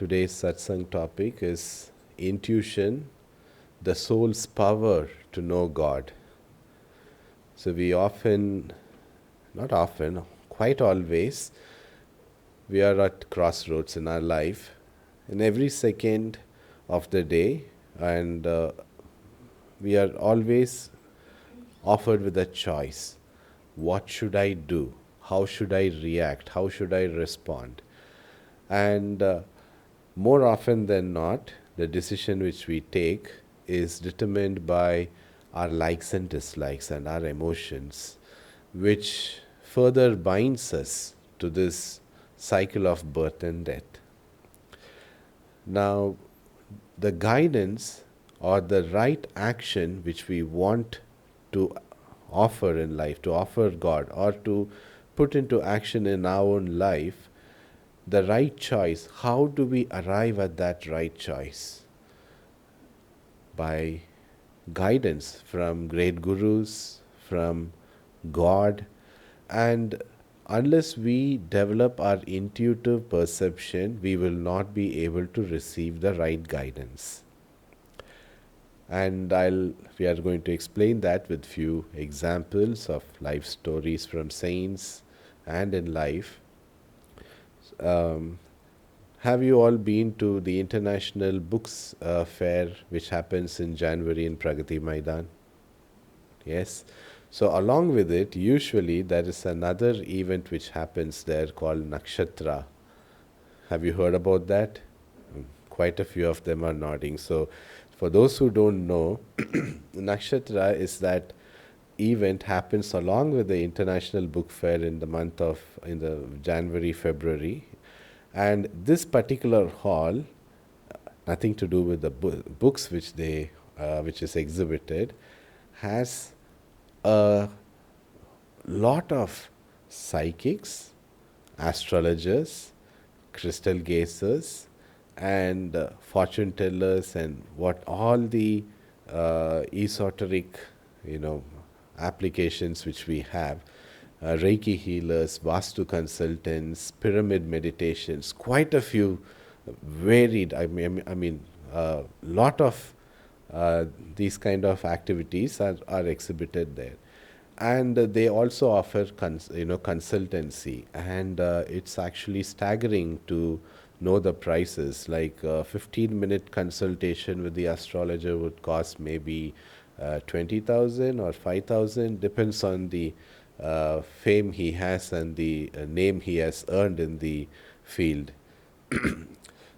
Today's satsang topic is intuition, the soul's power to know God. So we often, not often, quite always, we are at crossroads in our life in every second of the day, and we are always offered with a choice. What should I do? How should I react? How should I respond? And more often than not, the decision which we take is determined by our likes and dislikes and our emotions, which further binds us to this cycle of birth and death. Now, the guidance or the right action which we want to offer in life, to offer God, or to put into action in our own life, the right choice, how do we arrive at that right choice? By guidance from great gurus, from God, and unless we develop our intuitive perception, we will not be able to receive the right guidance. And we are going to explain that with few examples of life stories from saints and in life. Have you all been to the International Books Fair, which happens in January in Pragati Maidan? Yes. So along with it, usually there is another event which happens there called Nakshatra. Have you heard about that? Quite a few of them are nodding. So for those who don't know, Nakshatra is that event happens along with the International Book Fair in the January, February. And this particular hall, nothing to do with the books which is exhibited, has a lot of psychics, astrologers, crystal gazers, and fortune tellers, and what all the esoteric, applications which we have. Reiki healers, Vastu consultants, pyramid meditations, quite a few varied. Lot of these kind of activities are exhibited there, and they also offer consultancy, and it's actually staggering to know the prices. Like a 15-minute consultation with the astrologer would cost maybe 20,000 or 5,000, depends on the fame he has and the name he has earned in the field.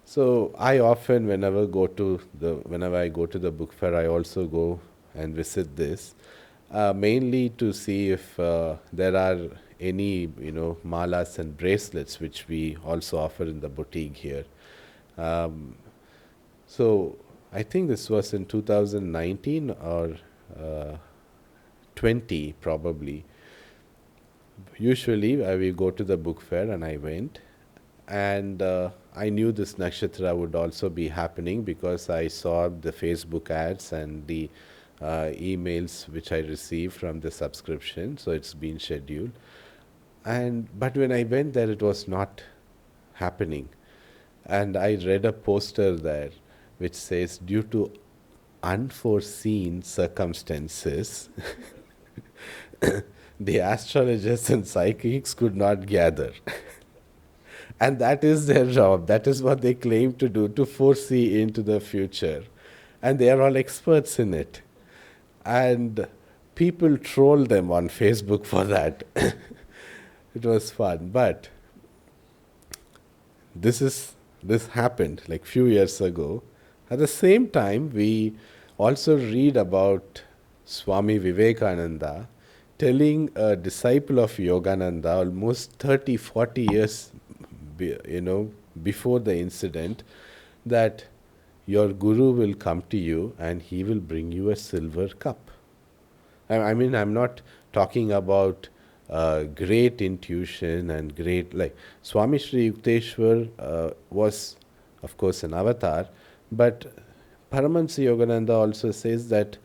So I often, whenever I go to the book fair, I also go and visit this, mainly to see if there are any malas and bracelets which we also offer in the boutique here. So I think this was in 2019 or 20 probably. Usually I will go to the book fair, and I went, and I knew this nakshatra would also be happening because I saw the Facebook ads and the emails which I received from the subscription, so it's been scheduled. But when I went there, it was not happening, and I read a poster there which says, due to unforeseen circumstances, the astrologers and psychics could not gather. And that is their job. That is what they claim to do, to foresee into the future. And they are all experts in it. And people troll them on Facebook for that. It was fun. But this happened like few years ago. At the same time, we also read about Swami Vivekananda telling a disciple of Yogananda almost 30, 40 years before the incident, that your guru will come to you and he will bring you a silver cup. I'm not talking about great intuition and great, like Swami Sri Yukteswar was of course an avatar, but Paramhansa Yogananda also says that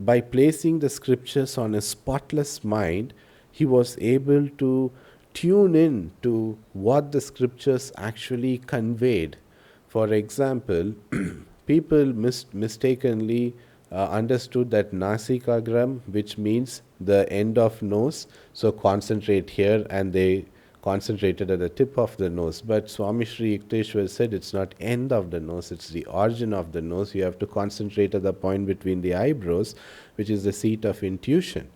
by placing the scriptures on a spotless mind, he was able to tune in to what the scriptures actually conveyed, For example, people mistakenly understood that nasikagram, which means the end of nose, so concentrate here, and they concentrated at the tip of the nose. But Swami Sri Yukteswar said it's not end of the nose, it's the origin of the nose. You have to concentrate at the point between the eyebrows, which is the seat of intuition.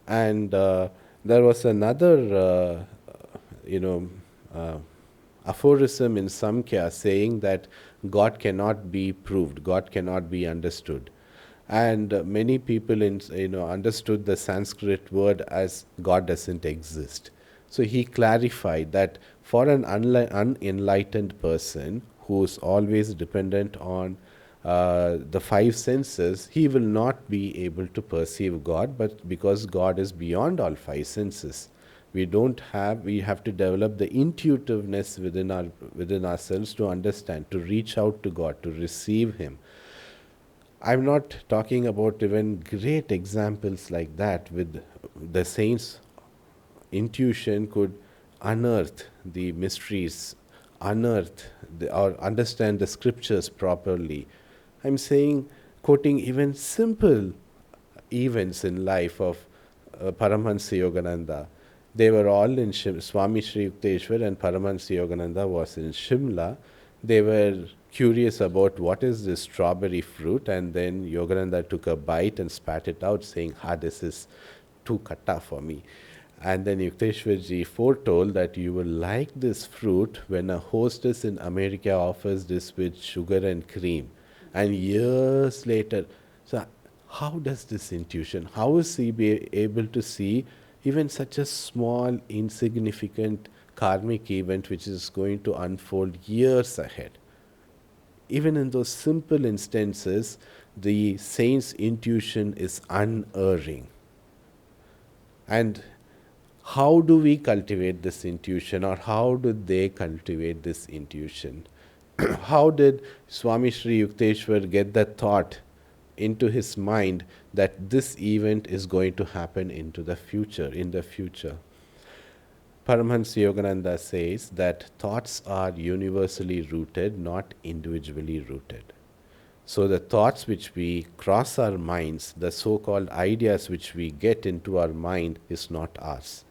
And there was another, you know, uh, aphorism in Samkhya saying that God cannot be proved, God cannot be understood. And many people understood the Sanskrit word as God doesn't exist. So he clarified that for an unenlightened person who's always dependent on the five senses, he will not be able to perceive God, but because God is beyond all five senses. We have to develop the intuitiveness within ourselves to understand, to reach out to God, to receive Him. I'm not talking about even great examples like that. With the saints, intuition could unearth the mysteries, or understand the scriptures properly. I'm saying, quoting even simple events in life of Paramhansa Yogananda. They were all in Swami Sri Yukteswar and Paramhansa Yogananda was in Shimla. They were curious about what is this strawberry fruit, and then Yogananda took a bite and spat it out, saying, this is too katta for me. And then Yukteswarji foretold that you will like this fruit when a hostess in America offers this with sugar and cream. And years later, so how does this intuition, how is he be able to see even such a small, insignificant karmic event which is going to unfold years ahead? Even in those simple instances, the saint's intuition is unerring. And how do we cultivate this intuition, or how do they cultivate this intuition? How did Swami Sri Yukteswar get the thought into his mind that this event is going to happen in the future? Paramhansa Yogananda says that thoughts are universally rooted, not individually rooted. So the thoughts which we cross our minds, the so-called ideas which we get into our mind, is not ours.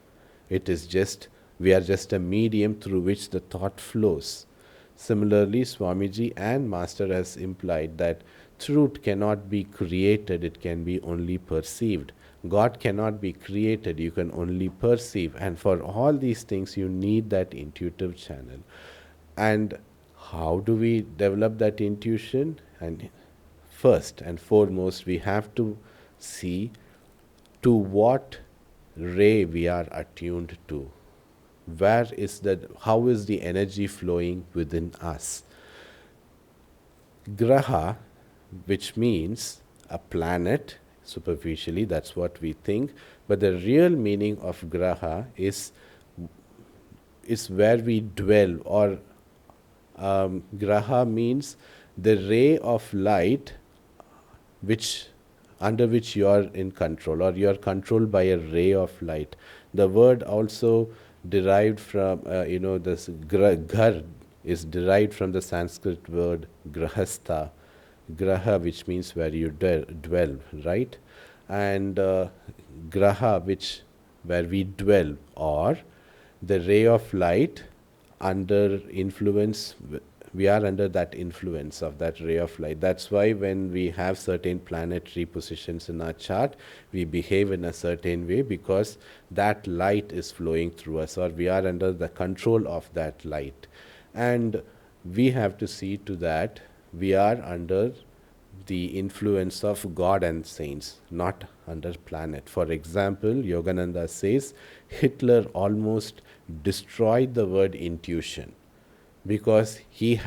It is just, we are just a medium through which the thought flows. Similarly, Swamiji and Master has implied that truth cannot be created, it can be only perceived. God cannot be created, you can only perceive. And for all these things, you need that intuitive channel. And how do we develop that intuition? And first and foremost, we have to see to what ray we are attuned to. How is the energy flowing within us? Graha, which means a planet, superficially, that's what we think, but the real meaning of graha is where we dwell, or graha means the ray of light under which you are in control, or you are controlled by a ray of light. The word also derived from, this ghar is derived from the Sanskrit word grahastha, graha, which means where you dwell, right? And graha, where we dwell, or the ray of light under influence. We are under that influence of that ray of light. That's why when we have certain planetary positions in our chart, we behave in a certain way, because that light is flowing through us, or we are under the control of that light. And we have to see to that we are under the influence of God and saints, not under planet. For example, Yogananda says Hitler almost destroyed the word intuition, because he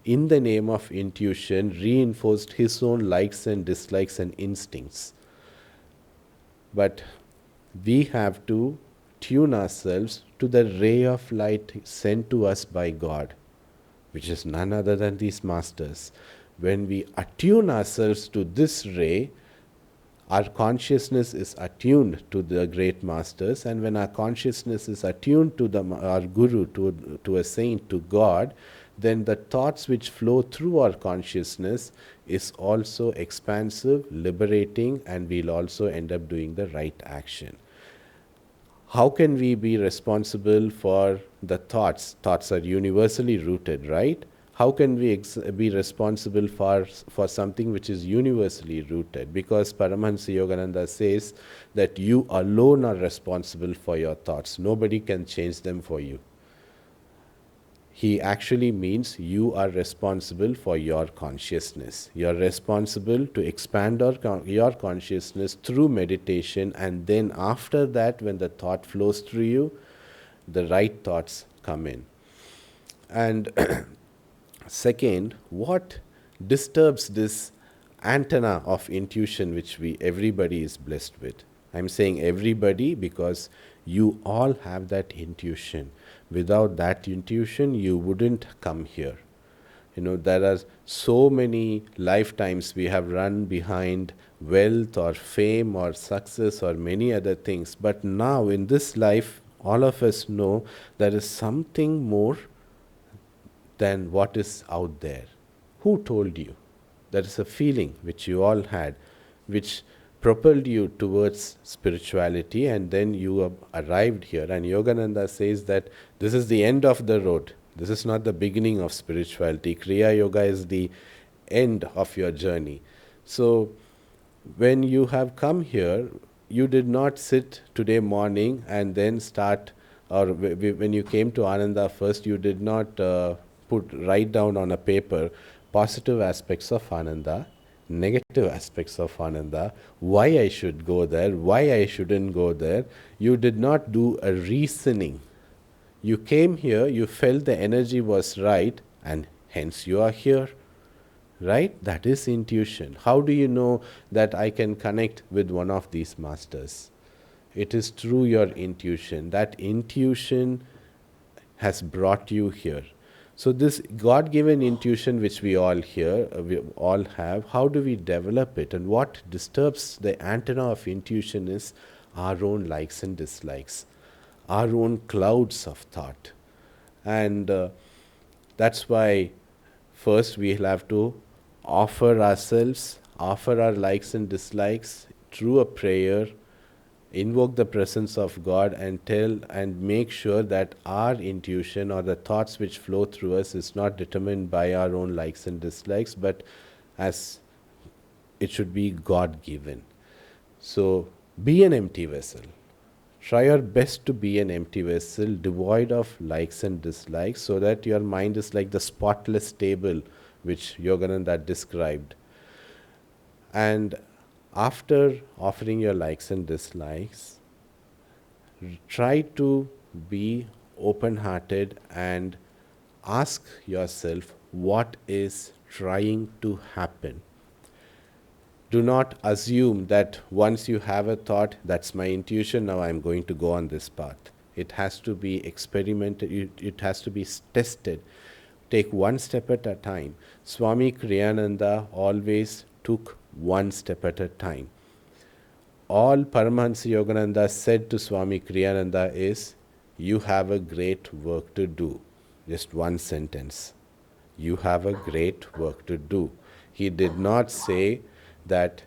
in the name of intuition, reinforced his own likes and dislikes and instincts. But we have to tune ourselves to the ray of light sent to us by God, which is none other than these masters. When we attune ourselves to this ray, our consciousness is attuned to the great masters, and when our consciousness is attuned to our guru, to a saint, to God, then the thoughts which flow through our consciousness is also expansive, liberating, and we'll also end up doing the right action. How can we be responsible for the thoughts? Thoughts are universally rooted, right? How can we be responsible for something which is universally rooted? Because Paramhansa Yogananda says that you alone are responsible for your thoughts. Nobody can change them for you. He actually means you are responsible for your consciousness. You are responsible to expand your consciousness through meditation, and then after that, when the thought flows through you, the right thoughts come in. And second, what disturbs this antenna of intuition which everybody is blessed with? I'm saying everybody because you all have that intuition. Without that intuition, you wouldn't come here. There are so many lifetimes we have run behind wealth or fame or success or many other things. But now in this life, all of us know there is something more than what is out there. Who told you? There is a feeling which you all had, which propelled you towards spirituality, and then you have arrived here. And Yogananda says that this is the end of the road. This is not the beginning of spirituality. Kriya Yoga is the end of your journey. So when you have come here, you did not sit today morning and then start, or when you came to Ananda first, you did not write down on a paper positive aspects of Ananda, negative aspects of Ananda, why I should go there, why I shouldn't go there. You did not do a reasoning. You came here, you felt the energy was right, and hence you are here. Right? That is intuition. How do you know that I can connect with one of these masters? It is through your intuition. That intuition has brought you here. So this God-given intuition which we all have, how do we develop it? And what disturbs the antenna of intuition is our own likes and dislikes, our own clouds of thought. And that's why first we'll have to offer ourselves, offer our likes and dislikes through a prayer, invoke the presence of God, and make sure that our intuition or the thoughts which flow through us is not determined by our own likes and dislikes, but as it should be God-given. So be an empty vessel. Try your best to be an empty vessel, devoid of likes and dislikes, so that your mind is like the spotless table which Yogananda described. And after offering your likes and dislikes, try to be open-hearted and ask yourself what is trying to happen. Do not assume that once you have a thought, that's my intuition, now I'm going to go on this path. It has to be experimented, it has to be tested. Take one step at a time. Swami Kriyananda always took one step at a time. All Paramhansa Yogananda said to Swami Kriyananda is, you have a great work to do. Just one sentence. You have a great work to do. He did not say that,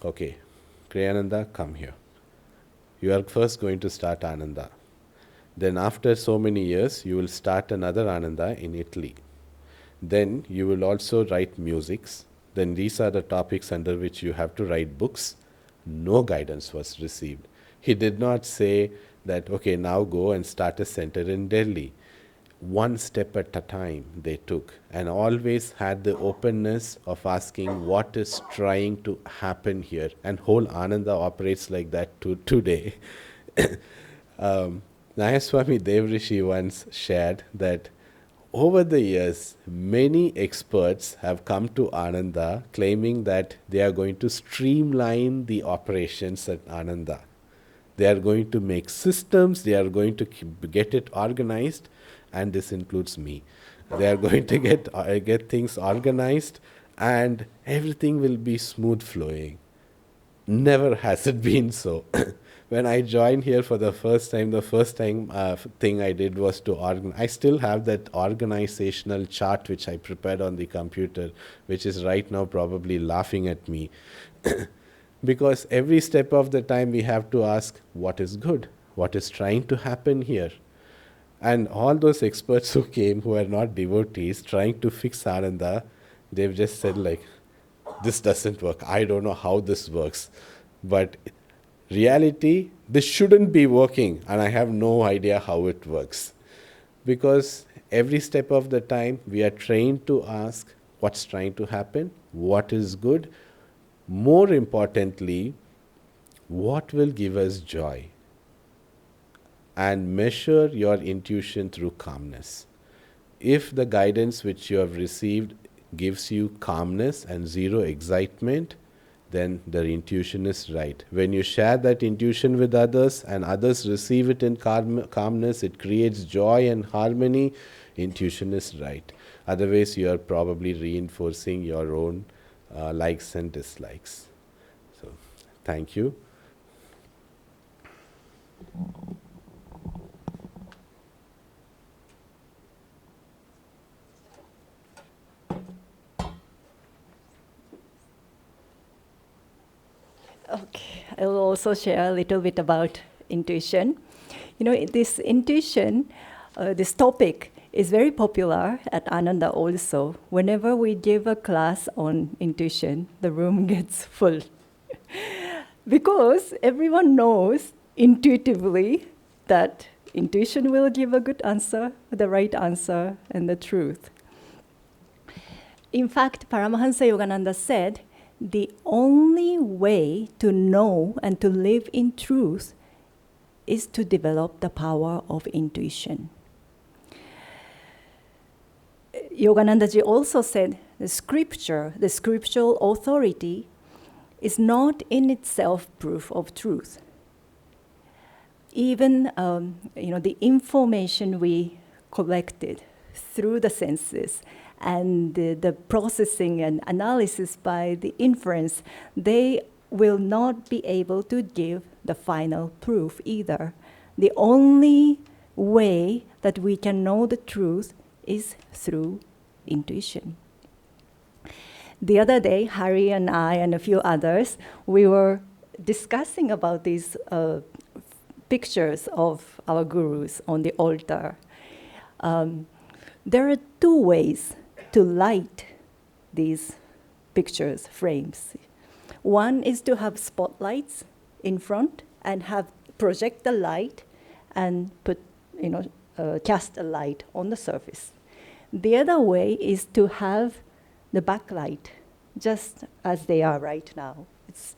okay, Kriyananda, come here. You are first going to start Ananda. Then after so many years, you will start another Ananda in Italy. Then you will also write musics. Then these are the topics under which you have to write books. No guidance was received. He did not say that, okay, now go and start a center in Delhi. One step at a time they took, and always had the openness of asking what is trying to happen here. And whole Ananda operates like that today. Nayaswami Devrishi once shared that over the years, many experts have come to Ananda claiming that they are going to streamline the operations at Ananda. They are going to make systems, they are going to get it organized, and this includes me. They are going to get things organized, and everything will be smooth flowing. Never has it been so. when I joined here for the first time, thing I did was to organize. I still have that organizational chart which I prepared on the computer, which is right now probably laughing at me. Because every step of the time we have to ask, what is good? What is trying to happen here? And all those experts who came, who are not devotees, trying to fix Ananda, they've just said like, this doesn't work. I don't know how this works. But reality, this shouldn't be working, and I have no idea how it works. Because every step of the time, we are trained to ask what's trying to happen, what is good, more importantly, what will give us joy. And measure your intuition through calmness. If the guidance which you have received gives you calmness and zero excitement, then the intuition is right. When you share that intuition with others and others receive it in calmness, it creates joy and harmony, intuition is right. Otherwise, you are probably reinforcing your own likes and dislikes. So, thank you. Okay, I will also share a little bit about intuition. You know, this intuition, this topic is very popular at Ananda also. Whenever we give a class on intuition, the room gets full. Because everyone knows intuitively that intuition will give a good answer, the right answer, and the truth. In fact, Paramhansa Yogananda said, the only way to know and to live in truth is to develop the power of intuition. Yoganandaji also said the scripture, the scriptural authority, is not in itself proof of truth. Even the information we collected through the senses and the processing and analysis by the inference, they will not be able to give the final proof either. The only way that we can know the truth is through intuition. The other day, Hari and I and a few others, we were discussing about these pictures of our gurus on the altar. There are two ways to light these pictures, frames. One is to have spotlights in front and project the light and cast a light on the surface. The other way is to have the backlight, just as they are right now. It's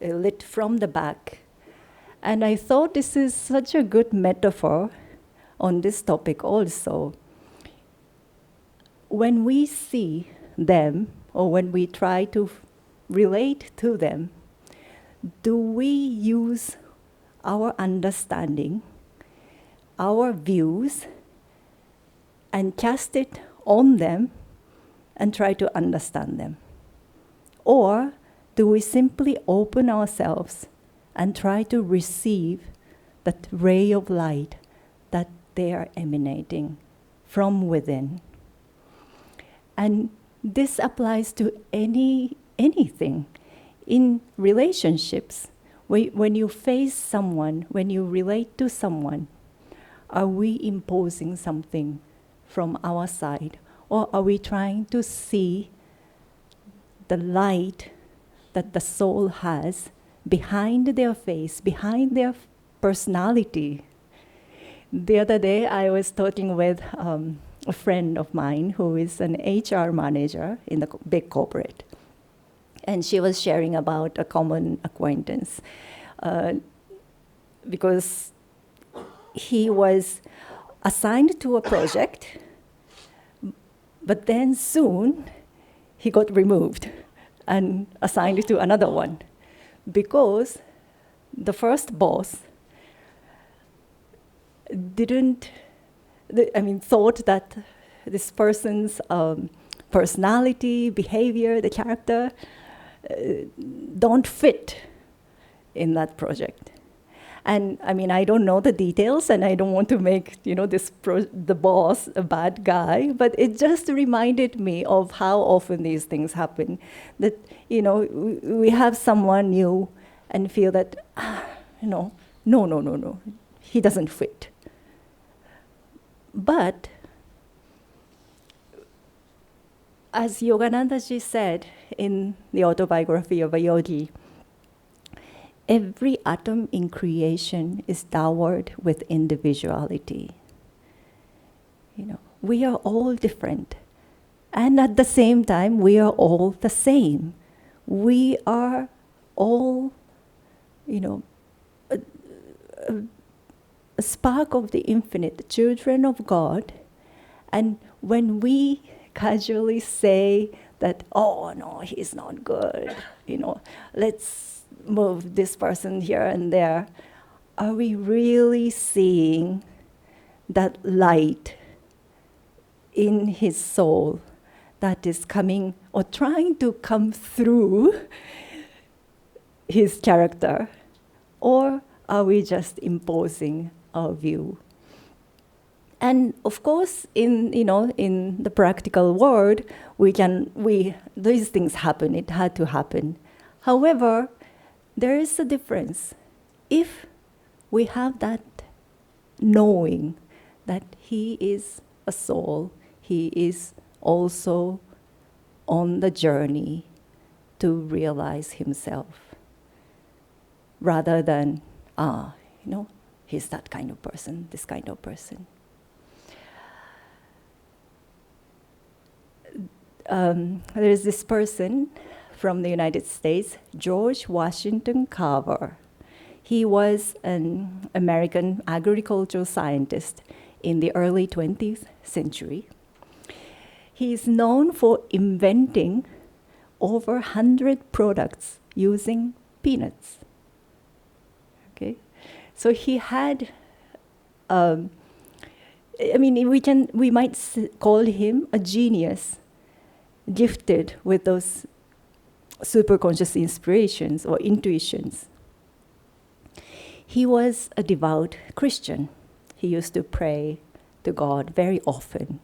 lit from the back. And I thought this is such a good metaphor on this topic also. When we see them, or when we try to relate to them, do we use our understanding, our views, and cast it on them and try to understand them? Or do we simply open ourselves and try to receive that ray of light that they are emanating from within? And this applies to anything. In relationships, when you face someone, when you relate to someone, are we imposing something from our side? Or are we trying to see the light that the soul has behind their face, behind their personality? The other day, I was talking with a friend of mine who is an HR manager in the big corporate. And she was sharing about a common acquaintance because he was assigned to a project, but then soon he got removed and assigned to another one because the first boss thought that this person's personality, behavior, the character don't fit in that project. And I mean, I don't know the details, and I don't want to make, the boss a bad guy, but it just reminded me of how often these things happen. That, we have someone new and feel that, no, he doesn't fit. But as Yogananda ji said in the Autobiography of a Yogi, every atom in creation is dowered with individuality. We are all different. And at the same time, we are all the same. We are all, a spark of the infinite, children of God. And when we casually say that, oh no, he's not good, let's move this person here and there, are we really seeing that light in his soul that is coming or trying to come through his character? Or are we just imposing our view? And of course, in the practical world, these things happen. It had to happen. However, there is a difference. If we have that knowing that he is a soul, he is also on the journey to realize himself, rather than, he's that kind of person, this kind of person. There is this person from the United States, George Washington Carver. He was an American agricultural scientist in the early 20th century. He is known for inventing over 100 products using peanuts. Okay, so he had, we might call him a genius, gifted with those superconscious inspirations or intuitions. He was a devout Christian. He used to pray to God very often,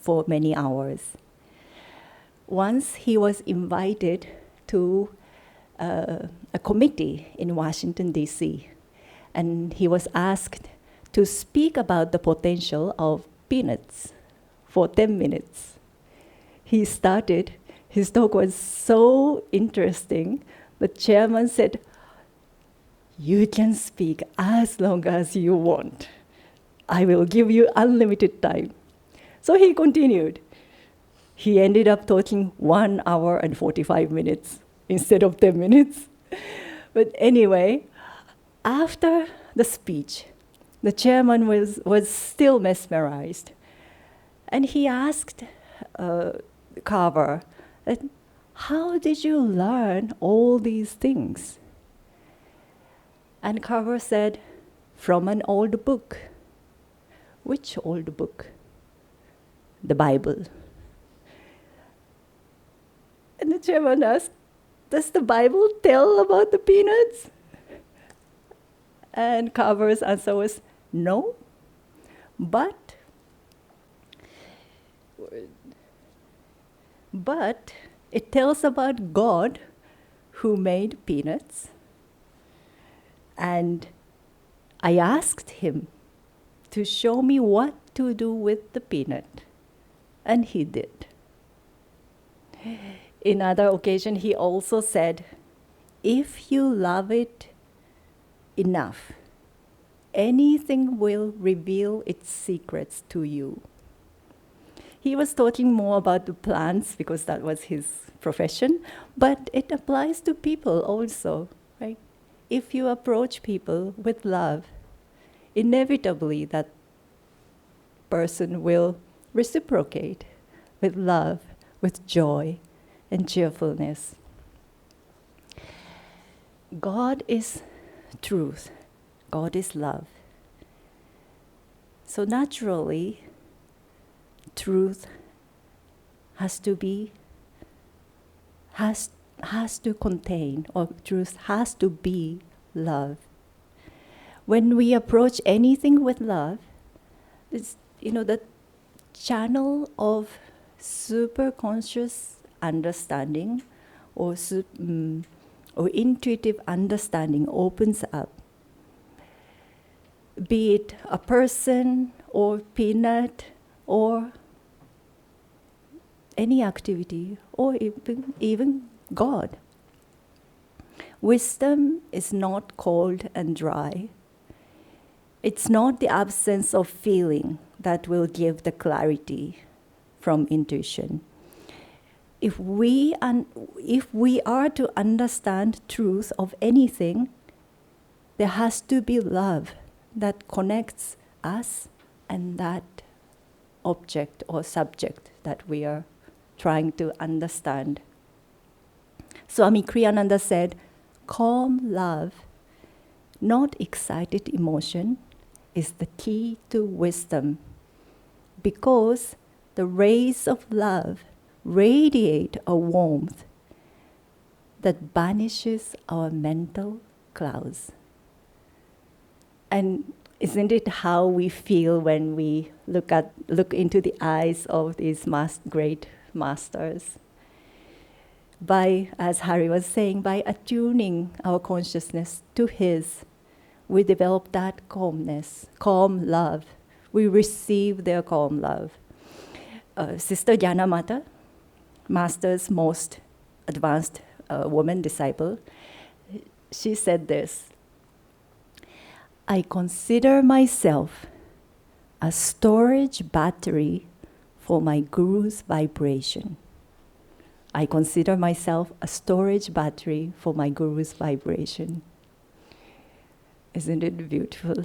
for many hours. Once he was invited to a committee in Washington, D.C., and he was asked to speak about the potential of peanuts for 10 minutes. He started, his talk was so interesting, the chairman said, "You can speak as long as you want. I will give you unlimited time." So he continued. He ended up talking 1 hour and 45 minutes instead of 10 minutes. But anyway, after the speech, the chairman was still mesmerized. And he asked Carver, "How did you learn all these things?" And Carver said, "From an old book." "Which old book?" "The Bible." And the chairman asked, "Does the Bible tell about the peanuts?" And Carver's answer was, "No, but it tells about God who made peanuts. And I asked him to show me what to do with the peanut, and he did." In other occasion, he also said, "If you love it enough, anything will reveal its secrets to you." He was talking more about the plants because that was his profession, but it applies to people also, right? If you approach people with love, inevitably that person will reciprocate with love, with joy and cheerfulness. God is truth. God is love. So naturally, truth has to contain, or truth has to be love. When we approach anything with love, it's, the channel of super conscious understanding or intuitive understanding opens up. Be it a person or peanut or any activity or even God. Wisdom is not cold and dry. It's not the absence of feeling that will give the clarity from intuition. If we are to understand truth of anything, there has to be love that connects us and that object or subject that we are trying to understand. Swami Kriyananda said, calm love, not excited emotion, is the key to wisdom, because the rays of love radiate a warmth that banishes our mental clouds. And isn't it how we feel when we look into the eyes of these great masters? By, as Hari was saying, by attuning our consciousness to His, we develop that calmness, calm love. We receive their calm love. Sister Janamata, Master's most advanced woman disciple, she said this: I consider myself a storage battery for my Guru's vibration. I consider myself a storage battery for my Guru's vibration. Isn't it beautiful?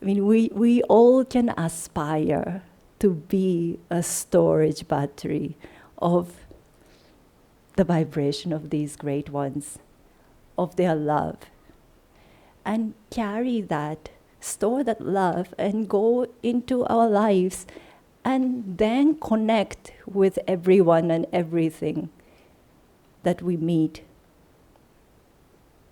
I mean, we all can aspire to be a storage battery of the vibration of these great ones, of their love. And carry that, store that love, and go into our lives, and then connect with everyone and everything that we meet.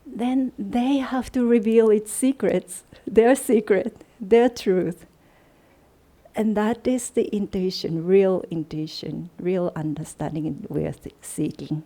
Then they have to reveal its secrets, their secret, their truth. And that is the intuition, real understanding we're seeking.